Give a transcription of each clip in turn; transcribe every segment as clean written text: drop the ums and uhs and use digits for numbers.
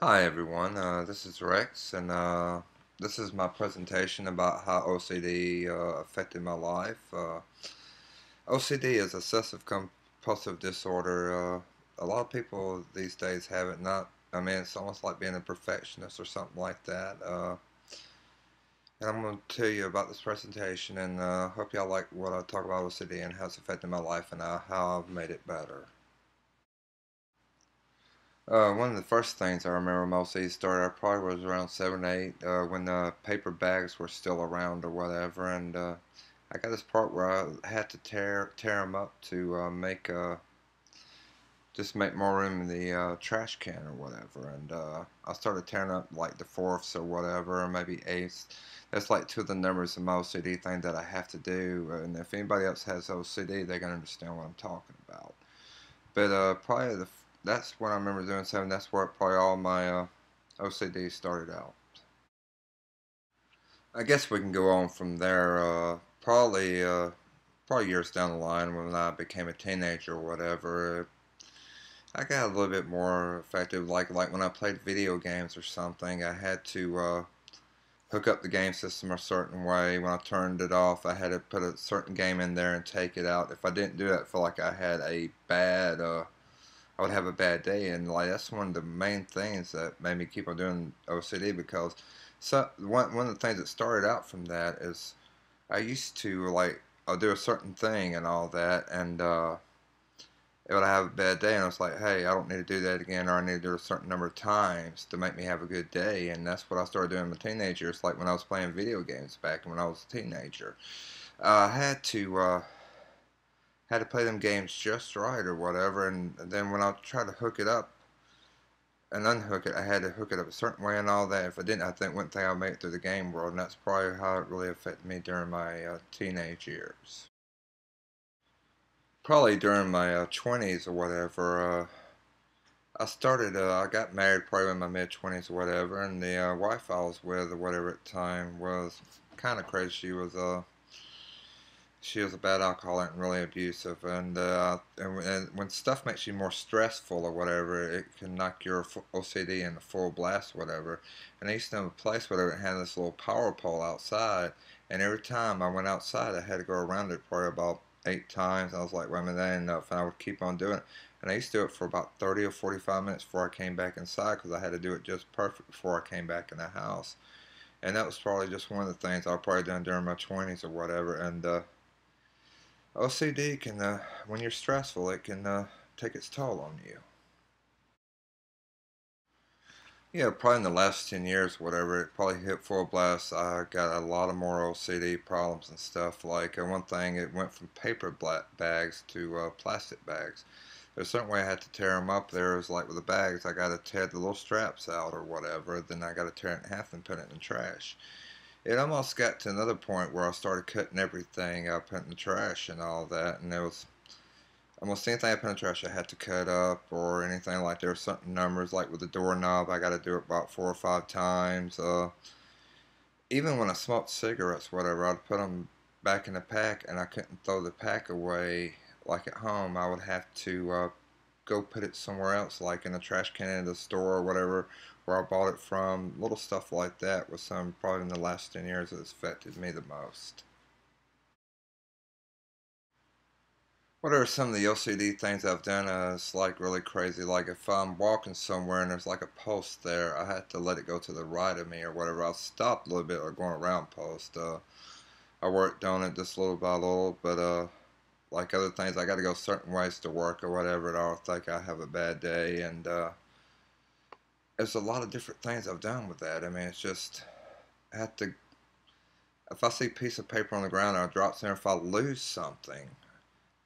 Hi everyone, this is Rex, and this is my presentation about how OCD affected my life. OCD is obsessive compulsive disorder. A lot of people these days have it. It's almost like being a perfectionist or something like that. And I'm going to tell you about this presentation, and hope y'all like what I talk about OCD and how it's affected my life and how I've made it better. One of the first things I remember most of these started, I probably was around 7, 8, when the paper bags were still around or whatever, and I got this part where I had to tear them up to just make more room in the trash can or whatever, and I started tearing up like the fourths or whatever, or maybe eighths. That's like two of the numbers of my OCD thing that I have to do, and if anybody else has OCD, they can understand what I'm talking about. But probably that's when I remember doing 7. That's where probably all my OCD started out. I guess we can go on from there. Probably years down the line when I became a teenager or whatever. I got a little bit more effective. Like when I played video games or something, I had to hook up the game system a certain way. When I turned it off, I had to put a certain game in there and take it out. If I didn't do that, I felt like I would have a bad day, and like that's one of the main things that made me keep on doing OCD because one of the things that started out from that is I used to like I'll do a certain thing and all that, and it would have a bad day, and I was like, hey, I don't need to do that again, or I need to do it a certain number of times to make me have a good day, and that's what I started doing as a teenager. It's like when I was playing video games back when I was a teenager. I had to play them games just right or whatever, and then when I tried to hook it up and unhook it, I had to hook it up a certain way and all that. If I didn't, I think wouldn't think I'd make it through the game world, and that's probably how it really affected me during my teenage years. Probably during my 20s or whatever. I got married probably in my mid 20s or whatever, and the wife I was with or whatever at the time was kind of crazy. She was a bad alcoholic and really abusive, and when stuff makes you more stressful or whatever, it can knock your OCD in a full blast or whatever. And I used to have a place where it had this little power pole outside, and every time I went outside, I had to go around it probably about 8 times. I was like, wait a minute, that ain't enough, and I would keep on doing it. And I used to do it for about 30 or 45 minutes before I came back inside because I had to do it just perfect before I came back in the house. And that was probably just one of the things I probably done during my 20s or whatever. And OCD can, when you're stressful, it can take its toll on you. Yeah, probably in the last 10 years, whatever, it probably hit full blast. I got a lot of more OCD problems and stuff. Like, one thing, it went from paper bags to plastic bags. There's a certain way I had to tear them up. There was like with the bags, I got to tear the little straps out or whatever. Then I got to tear it in half and put it in the trash. It almost got to another point where I started cutting everything up, putting in the trash and all that, and there was almost anything I put in the trash I had to cut up or anything like there were certain numbers like with the doorknob I got to do it about 4 or 5 times. Even when I smoked cigarettes, whatever, I'd put them back in the pack and I couldn't throw the pack away like at home. I would have to go put it somewhere else, like in a trash can in the store or whatever, where I bought it from. Little stuff like that was some probably in the last 10 years that's affected me the most. What are some of the OCD things I've done? It's like really crazy. Like if I'm walking somewhere and there's like a post there, I have to let it go to the right of me or whatever. I'll stop a little bit or going around post. I worked on it just little by little, but like other things, I got to go certain ways to work or whatever, and I'll think I have a bad day. And there's a lot of different things I've done with that. I mean, it's just I have to. If I see a piece of paper on the ground and I drop there, if I lose something,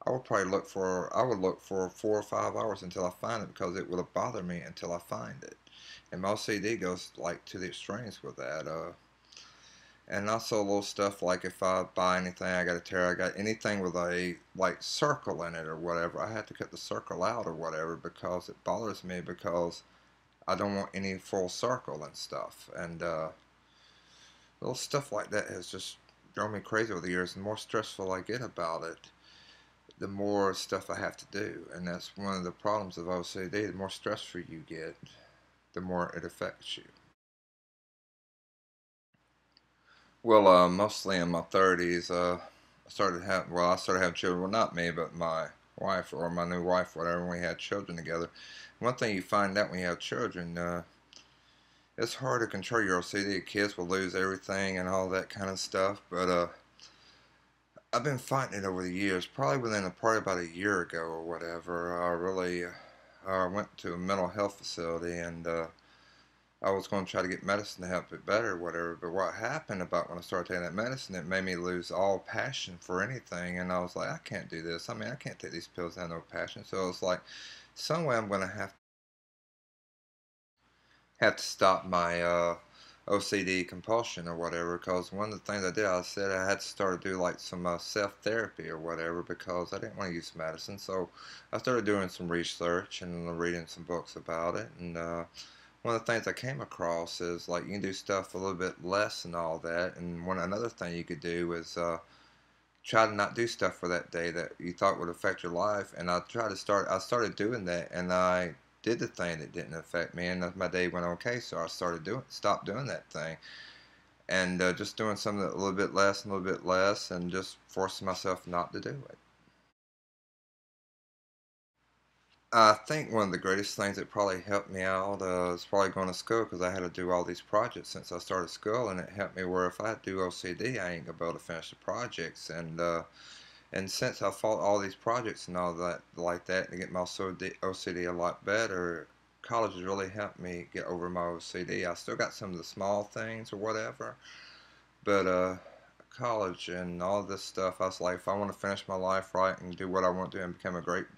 I would look for 4 or 5 hours until I find it because it will bother me until I find it. And my OCD goes like to the extremes with that. And also little stuff like if I buy anything I got to tear, I got anything with a like circle in it or whatever, I have to cut the circle out or whatever because it bothers me because I don't want any full circle and stuff. And little stuff like that has just drove me crazy over the years. The more stressful I get about it, the more stuff I have to do. And that's one of the problems of OCD. The more stressful you get, the more it affects you. Well, mostly in my 30s, I started having children. Well, not me, but my wife or my new wife, whatever. And we had children together. One thing you find out when you have children, it's hard to control your OCD. Kids will lose everything and all that kind of stuff. But I've been fighting it over the years. Probably about a year ago or whatever. I really went to a mental health facility and. I was going to try to get medicine to help it better or whatever, but what happened about when I started taking that medicine, it made me lose all passion for anything, and I was like, I can't do this. I mean, I can't take these pills and have no passion. So it's like, some way I'm going to have to stop my OCD compulsion or whatever, because one of the things I did, I said I had to start to do like some self-therapy or whatever, because I didn't want to use medicine. So I started doing some research and reading some books about it, and one of the things I came across is like you can do stuff a little bit less and all that. And another thing you could do is try to not do stuff for that day that you thought would affect your life. And I started doing that, and I did the thing that didn't affect me, and my day went okay. So I stopped doing that thing, and just doing something a little bit less and a little bit less, and just forcing myself not to do it. I think one of the greatest things that probably helped me out is probably going to school, because I had to do all these projects since I started school, and it helped me where if I do OCD, I ain't gonna be able to finish the projects. And since I fought all these projects and all that like that to get my OCD a lot better, college has really helped me get over my OCD. I still got some of the small things or whatever, but college and all this stuff, I was like, if I want to finish my life right and do what I want to do and become a great